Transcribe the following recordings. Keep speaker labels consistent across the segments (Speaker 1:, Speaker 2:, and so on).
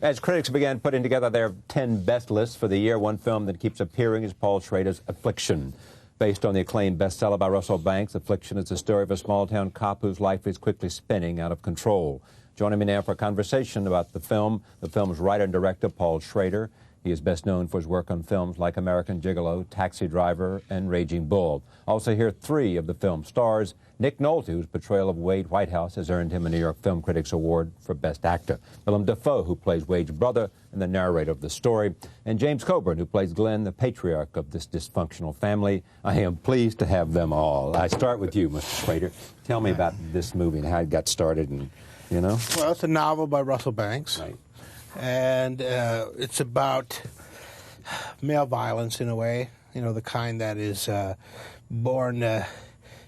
Speaker 1: As critics began putting together their 10 best lists for the year, one film that keeps appearing is Paul Schrader's Affliction. Based on the acclaimed bestseller by Russell Banks, Affliction is the story of a small-town cop whose life is quickly spinning out of control. Joining me now for a conversation about the film's writer and director, Paul Schrader. He is best known for his work on films like American Gigolo, Taxi Driver, and Raging Bull. Also here, three of the film's stars. Nick Nolte, whose portrayal of Wade Whitehouse has earned him a New York Film Critics Award for Best Actor. Willem, Dafoe, who plays Wade's brother and the narrator of the story. And James Corburn, who plays Glenn, the patriarch of this dysfunctional family. I am pleased to have them all. I start with you, Mr. Schrader. Tell me about this movie and how it got started and, you know.
Speaker 2: Well, it's a novel by Russell Banks.
Speaker 1: Right.
Speaker 2: And it's about male violence in a way, you know, the kind that is born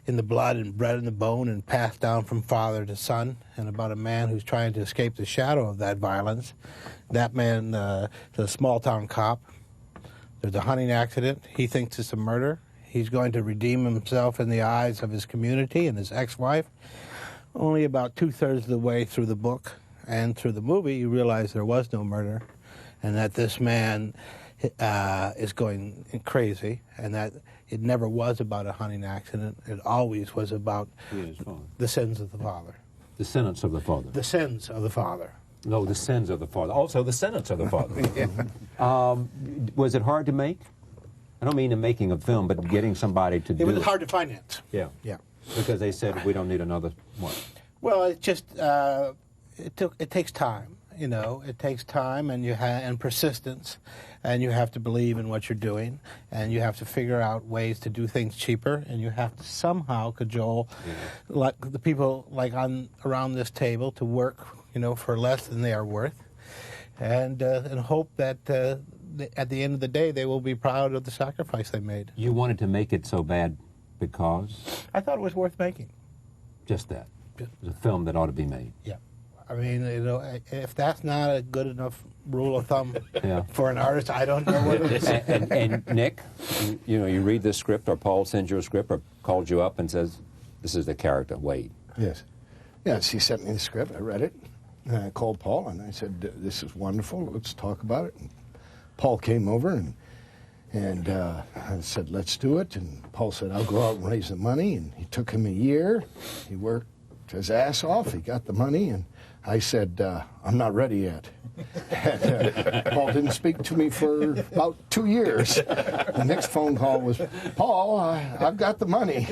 Speaker 2: in the blood and bred in the bone and passed down from father to son, and about a man who's trying to escape the shadow of that violence. That man is a small-town cop. There's a hunting accident. He thinks it's a murder. He's going to redeem himself in the eyes of his community and his ex-wife. Only about two-thirds of the way through the book and through the movie, you realize there was no murder, and that this man is going crazy, and that it never was about a hunting accident. It always was about the sins of the father.
Speaker 1: The sentence of the father.
Speaker 2: The sins of the father.
Speaker 1: No, the sins of the father. Also, the sentence of the father. Yeah. Was it hard to make? I don't mean the making of film, but getting somebody to do it.
Speaker 2: It was hard to finance.
Speaker 1: Yeah.
Speaker 2: Yeah.
Speaker 1: Because they said, we don't need another one.
Speaker 2: Well, it just, it takes time, you know. It takes time and persistence, and you have to believe in what you're doing, and you have to figure out ways to do things cheaper, and you have to somehow cajole like the people like around this table to work, you know, for less than they are worth, and hope that at the end of the day they will be proud of the sacrifice they made.
Speaker 1: You wanted to make it so bad because?
Speaker 2: I thought it was worth making.
Speaker 1: Just that. It was a film that ought to be made.
Speaker 2: Yeah. I mean, you know, if that's not a good enough rule of thumb for an artist, I don't know what it is.
Speaker 1: And Nick, you know, you read this script, or Paul sends you a script, or calls you up and says, this is the character, Wade.
Speaker 3: Yes. Yes, he sent me the script. I read it. And I called Paul, and I said, this is wonderful. Let's talk about it. And Paul came over, and I said, let's do it. And Paul said, I'll go out and raise the money. And he took him a year. He worked his ass off. He got the money, and I said, I'm not ready yet. And, Paul didn't speak to me for about 2 years. The next phone call was, Paul, I've got the money.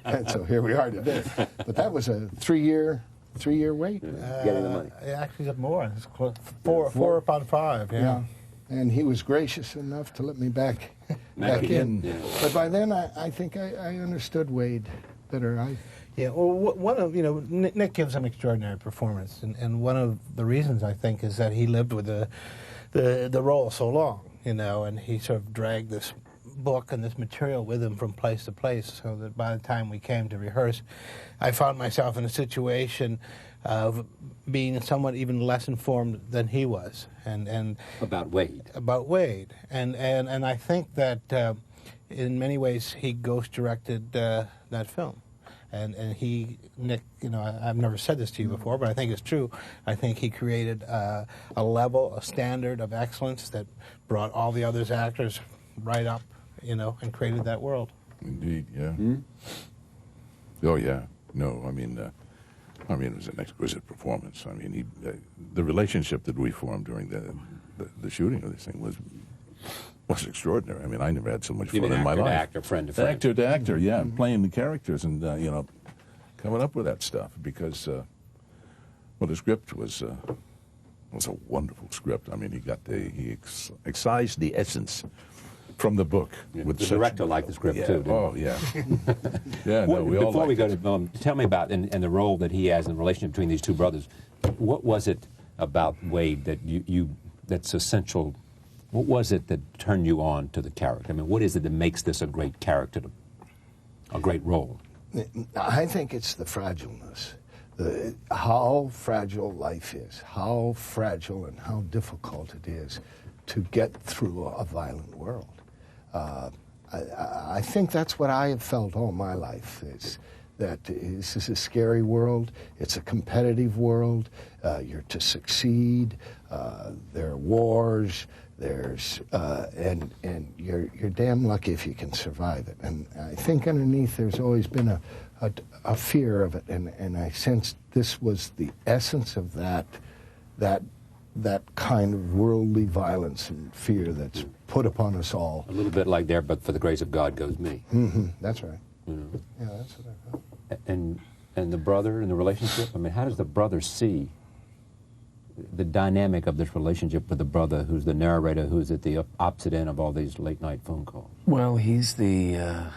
Speaker 3: And so here we are today. But that was a three-year wait.
Speaker 1: Getting the money.
Speaker 2: Actually, it's more. It's four upon five. Yeah.
Speaker 3: And he was gracious enough to let me back in.
Speaker 1: Yeah.
Speaker 3: But by then, I think I understood Wade better.
Speaker 2: Yeah, well, one of, you know, Nick gives an extraordinary performance, and one of the reasons, I think, is that he lived with the role so long, you know, and he sort of dragged this book and this material with him from place to place, so that by the time we came to rehearse, I found myself in a situation of being somewhat even less informed than he was, and
Speaker 1: about Wade.
Speaker 2: About Wade, and I think that in many ways he ghost-directed that film. And Nick, you know, I've never said this to you before, but I think it's true. I think he created a level, a standard of excellence that brought all the other actors right up, you know, and created that world.
Speaker 4: Indeed, yeah. Mm-hmm. Oh, yeah. No, I mean, it was an exquisite performance. I mean, the relationship that we formed during the shooting of this thing was extraordinary. I mean, I never had so much fun in my life.
Speaker 1: Actor, friend to friend.
Speaker 4: Actor to actor, yeah, playing the characters and, you know, coming up with that stuff because, well, the script was a wonderful script. I mean, he excised the essence from the book.
Speaker 1: Yeah, the director liked the script, too, didn't
Speaker 4: Oh, yeah. Yeah, no, we all
Speaker 1: Before we go
Speaker 4: it.
Speaker 1: to tell me about and the role that he has in the relationship between these two brothers. What was it about Wade that that's essential? What was it that turned you on to the character? I mean, what is it that makes this a great character, a great role?
Speaker 3: I think it's the fragileness, how fragile life is, how fragile and how difficult it is to get through a violent world. I think that's what I have felt all my life, is that this is a scary world. It's a competitive world. You're to succeed. There are wars. There's and you're damn lucky if you can survive it. And I think underneath there's always been a fear of it, and I sensed this was the essence of that kind of worldly violence and fear that's put upon us all.
Speaker 1: A little bit like there, but for the grace of God goes me.
Speaker 3: Mm-hmm. That's right.
Speaker 1: You know?
Speaker 3: Yeah, that's what I felt.
Speaker 1: And the brother and the relationship, I mean, how does the brother see the dynamic of this relationship with the brother who's the narrator, who's at the opposite end of all these late-night phone calls?
Speaker 5: Well, he's the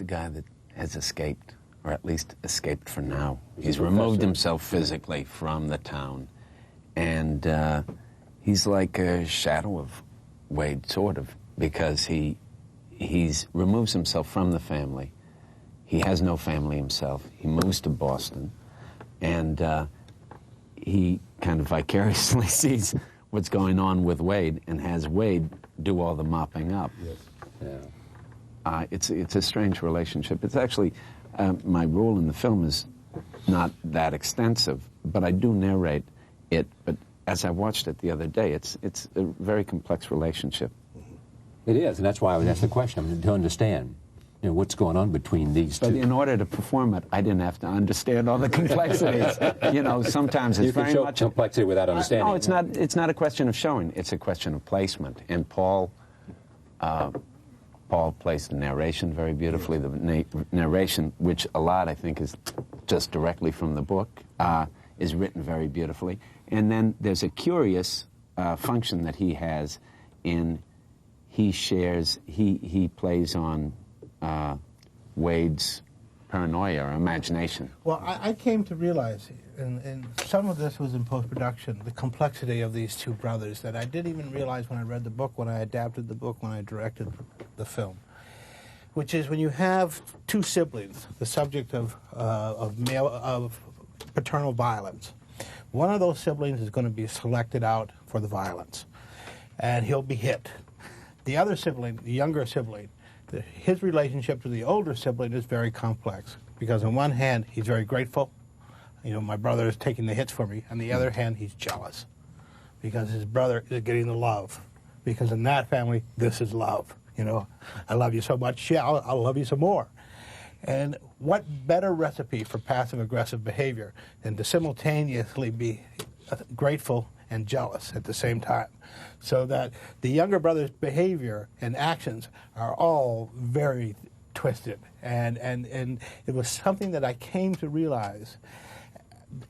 Speaker 5: guy that has escaped, or at least escaped for now. He's removed himself physically from the town, and he's like a shadow of Wade, sort of, because he's removes himself from the family. He has no family himself. He moves to Boston, and he kind of vicariously sees what's going on with Wade and has Wade do all the mopping up.
Speaker 3: Yes.
Speaker 5: Yeah. It's a strange relationship. It's actually, my role in the film is not that extensive, but I do narrate it. But as I watched it the other day, it's a very complex relationship.
Speaker 1: It is, and that's why I would ask the question, I mean, to understand, you know, what's going on between these two.
Speaker 5: But in order to perform it, I didn't have to understand all the complexities. You know, sometimes it's
Speaker 1: you can
Speaker 5: very
Speaker 1: show
Speaker 5: much
Speaker 1: complexity without understanding.
Speaker 5: No, it's not a question of showing. It's a question of placement. And Paul placed the narration very beautifully. The narration, which a lot I think is just directly from the book, is written very beautifully. And then there's a curious function that he has in he plays on Wade's paranoia or imagination.
Speaker 2: Well, I came to realize, and some of this was in post-production, the complexity of these two brothers that I didn't even realize when I read the book, when I adapted the book, when I directed the film. Which is when you have two siblings, the subject of paternal violence. One of those siblings is going to be selected out for the violence, and he'll be hit. The other sibling, the younger sibling, his relationship to the older sibling is very complex because on one hand, he's very grateful. You know, my brother is taking the hits for me. On the other hand, he's jealous because his brother is getting the love. Because in that family, this is love. You know, I love you so much, yeah, I'll love you some more. And what better recipe for passive-aggressive behavior than to simultaneously be grateful and jealous at the same time? So that the younger brother's behavior and actions are all very twisted. And it was something that I came to realize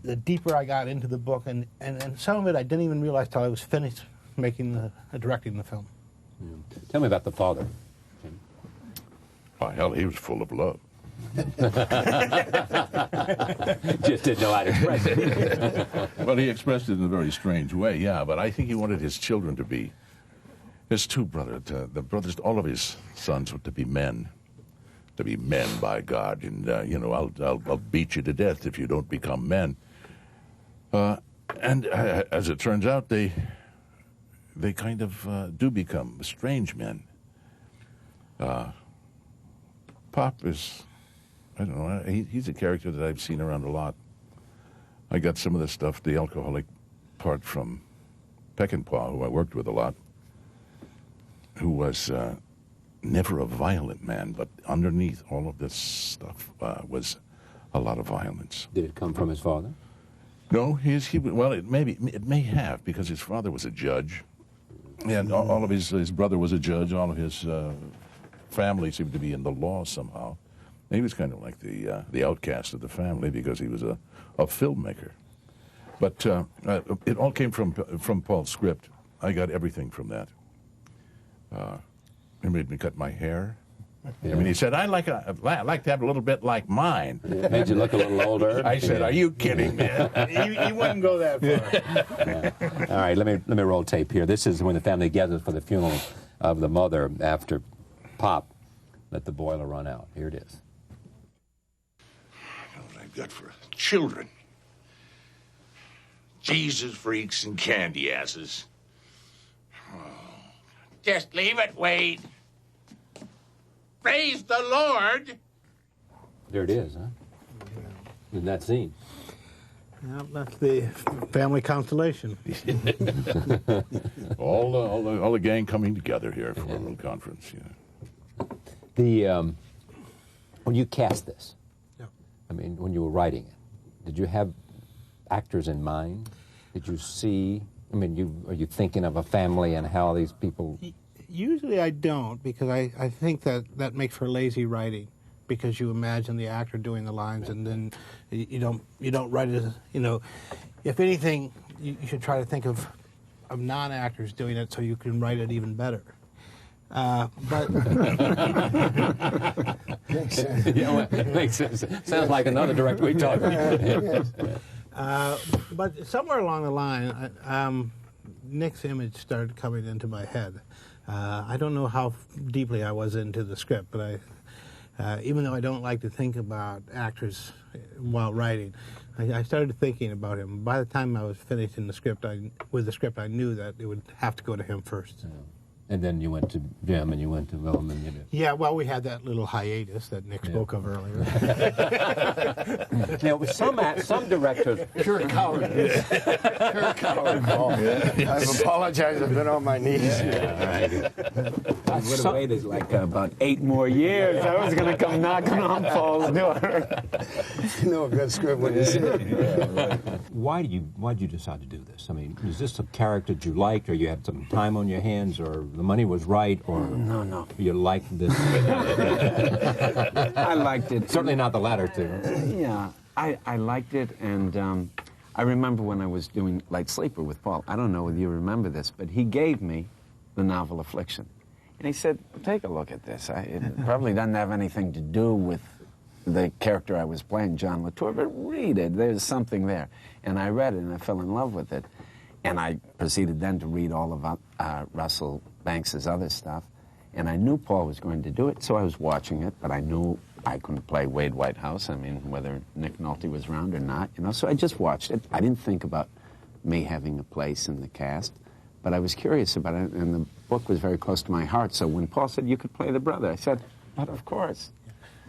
Speaker 2: the deeper I got into the book. And some of it I didn't even realize till I was finished directing the film.
Speaker 1: Yeah. Tell me about the father.
Speaker 4: Oh, hell, he was full of love.
Speaker 1: Just didn't know how to express it.
Speaker 4: Well, he expressed it in a very strange way, yeah, but I think he wanted his children to be, his two brothers, the brothers, all of his sons to be men by God, and, you know, I'll beat you to death if you don't become men. And as it turns out, they kind of do become strange men. Pop is, I don't know, he's a character that I've seen around a lot. I got some of the stuff, the alcoholic part from Peckinpah, who I worked with a lot, who was never a violent man, but underneath all of this stuff was a lot of violence.
Speaker 1: Did it come from his father?
Speaker 4: No, well, it may have, because his father was a judge, and all of his brother was a judge, all of his family seemed to be in the law somehow. And he was kind of like the outcast of the family because he was a filmmaker. But it all came from Paul's script. I got everything from that. He made me cut my hair. Yeah. I mean, he said, I like to have a little bit like mine.
Speaker 1: It made you look a little older.
Speaker 4: I said, are you kidding, man?
Speaker 2: He wouldn't go that far.
Speaker 1: Yeah. All right, let me roll tape here. This is when the family gathers for the funeral of the mother after Pop let the boiler run out. Here it is.
Speaker 6: I know what I've got for children. Jesus freaks and candy asses. Oh. Just leave it, Wade. Praise the Lord.
Speaker 1: There it is, huh? in that scene.
Speaker 2: Well, that's the family constellation.
Speaker 4: all the gang coming together here for a little conference.
Speaker 1: The when you cast this,
Speaker 2: Yeah.
Speaker 1: I mean, when you were writing it, did you have actors in mind? Did you see? I mean, are you thinking of a family and how these people?
Speaker 2: Usually I don't, because I think that makes for lazy writing, because you imagine the actor doing the lines and then you don't write it. If anything, you should try to think of non-actors doing it so you can write it even better. But
Speaker 3: Makes sense.
Speaker 1: Makes sense. Sounds like another director we talked to.
Speaker 2: but somewhere along the line, Nick's image started coming into my head. I don't know how deeply I was into the script, but even though I don't like to think about actors while writing, I started thinking about him. By the time I was finished in the script, I knew that it would have to go to him first.
Speaker 1: Yeah. And then you went to Jim and you went to Willem and you did.
Speaker 2: Yeah, well, we had that little hiatus that Nick spoke of earlier.
Speaker 1: Now, with some directors,
Speaker 3: You're a coward. You're a coward, Paul. I've apologized. I've been on my knees.
Speaker 5: I would have waited like about 8 more years. I was going to come knocking on Paul's door.
Speaker 3: You know a good script when you see it.
Speaker 1: why did you decide to do this? I mean, is this a character that you liked, or you had some time on your hands, or the money was right, or
Speaker 5: No.
Speaker 1: you liked this?
Speaker 5: I liked it.
Speaker 1: Certainly not the latter two.
Speaker 5: Yeah, I liked it, and I remember when I was doing Light Sleeper with Paul, I don't know whether you remember this, but he gave me the novel Affliction. And he said, take a look at this. It probably doesn't have anything to do with the character I was playing, John Latour, but read it. There's something there. And I read it, and I fell in love with it. And I proceeded then to read all of Russell Banks's other stuff. And I knew Paul was going to do it, so I was watching it, but I knew I couldn't play Wade Whitehouse. I mean, whether Nick Nolte was around or not, so I just watched it. I didn't think about me having a place in the cast, but I was curious about it, and the book was very close to my heart. So when Paul said, you could play the brother, I said, but of course.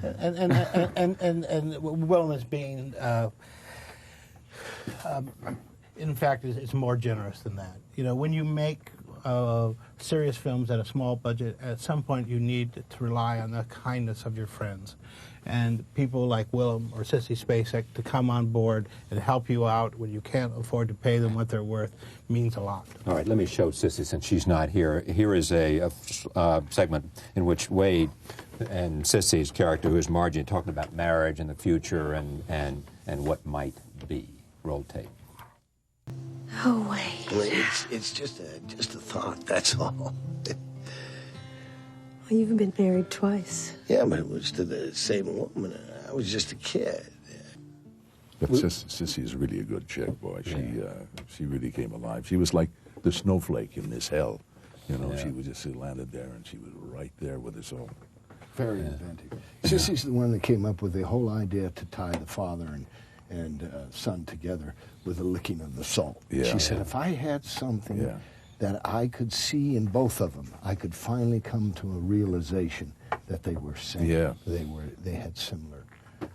Speaker 2: And Willem is being, in fact, it's more generous than that. When you make serious films at a small budget, at some point you need to rely on the kindness of your friends. And people like Willem or Sissy Spacek to come on board and help you out when you can't afford to pay them what they're worth means a lot.
Speaker 1: All right, let me show Sissy since she's not here. Here is a segment in which Wade and Sissy's character, who is Margie, are talking about marriage and the future and what might be. Roll tape.
Speaker 7: Oh, wait.
Speaker 8: Well, it's just a thought, that's all.
Speaker 7: Well, you've been married twice.
Speaker 8: Yeah, but it was to the same woman. I was just a kid.
Speaker 4: But Sissy is really a good chick, boy. She really came alive. She was like the snowflake in this hell. She was just landed there, and she was right there with us all.
Speaker 3: Very inventive. Sissy's the one that came up with the whole idea to tie the father and son together with the licking of the salt.
Speaker 4: Yeah.
Speaker 3: She said, if I had something that I could see in both of them, I could finally come to a realization that they were same.
Speaker 4: Yeah.
Speaker 3: They had similar,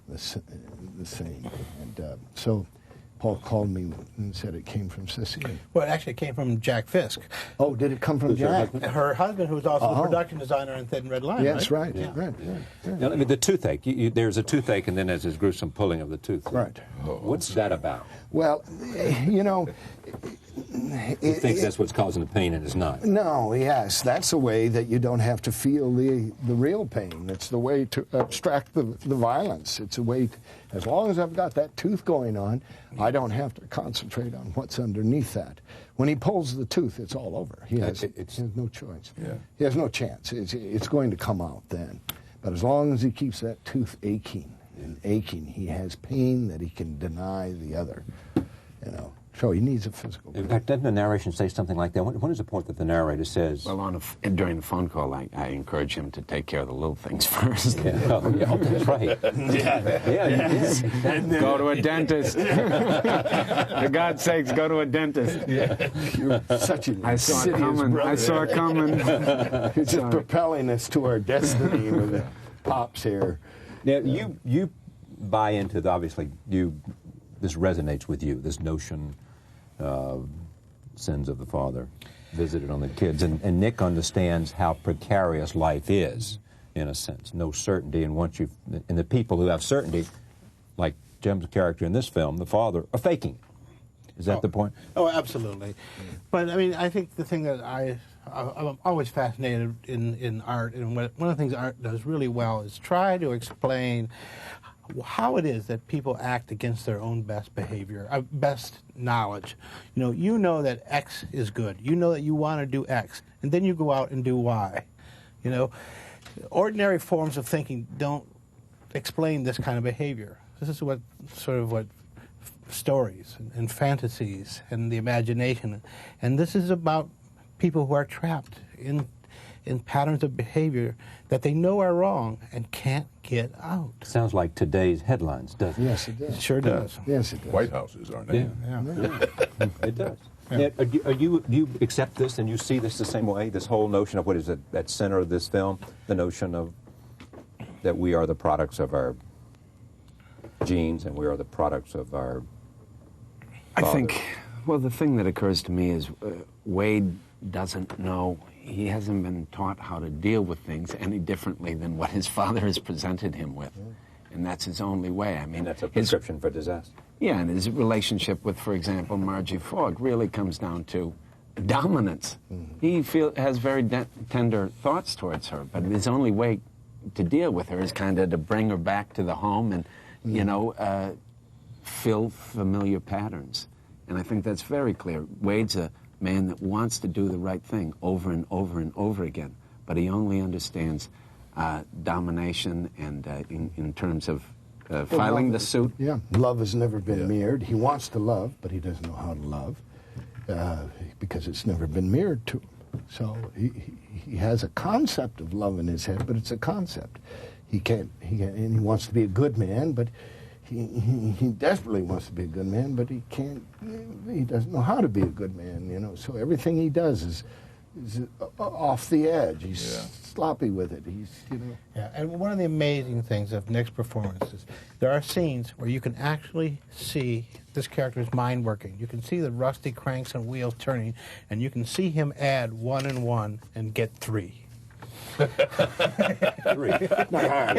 Speaker 3: the same. And so Paul called me and said it came from Sissy.
Speaker 2: Well, it actually came from Jack Fisk.
Speaker 3: Oh, did it come from Jack?
Speaker 2: Her husband, who's also the production designer in Thin Red Line,
Speaker 3: Yes, right.
Speaker 2: Yeah.
Speaker 3: Right.
Speaker 1: Now, I mean, the toothache, there's a toothache and then there's this gruesome pulling of the tooth.
Speaker 3: Right.
Speaker 1: What's that about?
Speaker 3: Well,
Speaker 1: You think that's what's causing the pain and it's not?
Speaker 3: No, yes, that's a way that you don't have to feel the real pain. It's the way to abstract the violence. It's a way, as long as I've got that tooth going on, I don't have to concentrate on what's underneath that. When he pulls the tooth, it's all over. He has no choice.
Speaker 4: Yeah.
Speaker 3: He has no chance. It's going to come out then. But as long as he keeps that tooth aching and aching, he has pain that he can deny the other, So he needs a physical.
Speaker 1: In fact, doesn't the narration say something like that? When is the point that the narrator says...
Speaker 5: Well, during the phone call, I encourage him to take care of the little things first.
Speaker 1: that's right.
Speaker 5: Go to a dentist. For God's sakes, go to a dentist.
Speaker 3: You're such an
Speaker 5: I saw it coming.
Speaker 3: brother.
Speaker 5: I saw it coming.
Speaker 3: You're just propelling us to our destiny with the pops here.
Speaker 1: Now, you buy into obviously this resonates with you, this notion of sins of the father visited on the kids, and Nick understands how precarious life is, in a sense, no certainty, and the people who have certainty, like Jim's character in this film, the father, are faking. Is that the point?
Speaker 2: Oh, absolutely. But I mean, I think the thing that I'm always fascinated in art, and one of the things art does really well is try to explain how it is that people act against their own best behavior, best knowledge. You know that X is good. You know that you want to do X, and then you go out and do Y. Ordinary forms of thinking don't explain this kind of behavior. This is what stories and fantasies and the imagination, and this is about people who are trapped in patterns of behavior that they know are wrong and can't get out.
Speaker 1: Sounds like today's headlines, doesn't it?
Speaker 3: Yes, it does.
Speaker 2: It sure does.
Speaker 3: Yes, it does.
Speaker 4: White Houses, aren't they?
Speaker 1: Yeah. It does. Yeah. Do you accept this and you see this the same way? This whole notion of what is at center of this film, the notion of that we are the products of our genes and we are the products of our
Speaker 5: I think, well, the thing that occurs to me is Wade doesn't know, he hasn't been taught how to deal with things any differently than what his father has presented him with. And that's his only way. I mean,
Speaker 1: and that's a prescription for disaster.
Speaker 5: Yeah, and his relationship with, for example, Margie Fogg really comes down to dominance. He has very tender thoughts towards her, but his only way to deal with her is kind of to bring her back to the home and, fill familiar patterns. And I think that's very clear. Wade's a man that wants to do the right thing over and over and over again, but he only understands domination and in terms of filing the suit.
Speaker 3: Yeah, love has never been mirrored. He wants to love, but he doesn't know how to love because it's never been mirrored to him. So he has a concept of love in his head, but it's a concept. And he wants to be a good man, but he desperately wants to be a good man, but he can't. He doesn't know how to be a good man. So everything he does is off the edge. He's sloppy with it.
Speaker 2: Yeah, and one of the amazing things of Nick's performance is there are scenes where you can actually see this character's mind working. You can see the rusty cranks and wheels turning, and you can see him add 1 and 1 and get 3.
Speaker 1: 3.
Speaker 3: Not hard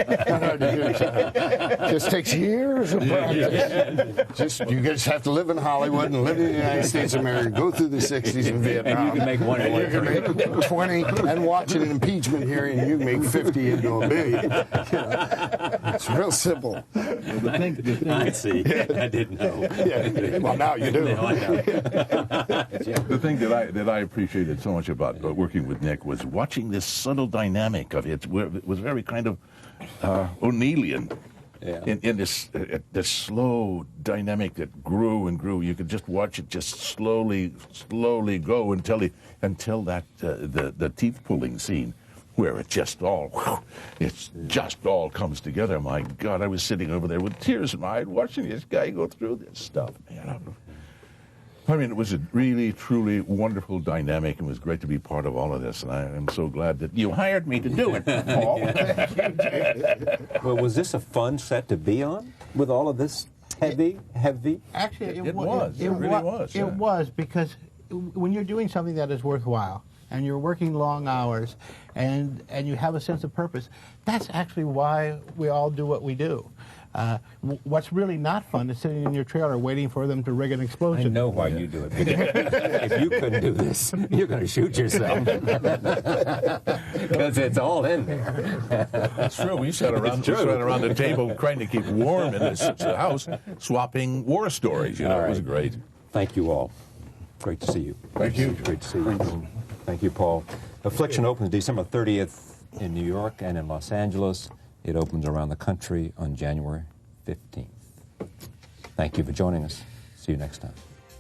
Speaker 3: to do. Just takes years of practice. You just have to live in Hollywood and live in the United States of America, go through the 60s in Vietnam.
Speaker 1: And you can make 1 and 1.
Speaker 3: You can make 20 and watch an impeachment hearing, and you can make 50 into $1 billion. It's real simple.
Speaker 1: The thing I see, I didn't know.
Speaker 3: Yeah. Well, now you do.
Speaker 1: No, I know.
Speaker 4: The thing that I appreciated so much about working with Nick was watching this subtle dynamic of it. It was very kind of O'Neillian in this slow dynamic that grew and grew. You could just watch it just slowly go until that the teeth pulling scene where it just all comes together. My God, I was sitting over there with tears in my eyes watching this guy go through this stuff, man. I mean, it was a really, truly wonderful dynamic, and it was great to be part of all of this, and I am so glad that you hired me to do it, Paul.
Speaker 1: Well, was this a fun set to be on with all of this heavy?
Speaker 2: Actually,
Speaker 4: It really was.
Speaker 2: It was, because when you're doing something that is worthwhile, and you're working long hours, and you have a sense of purpose, that's actually why we all do what we do. What's really not fun is sitting in your trailer waiting for them to rig an explosion.
Speaker 1: I know why you do it. If you couldn't do this, you're going to shoot yourself. Because it's all in there.
Speaker 4: That's true. We sat around the table trying to keep warm in this house, swapping war stories. It was great.
Speaker 1: Thank you all. Great to see you.
Speaker 4: Thank you.
Speaker 1: Great to see you. Thank you, Paul. Affliction opens December 30th in New York and in Los Angeles. It opens around the country on January 15th. Thank you for joining us. See you next time.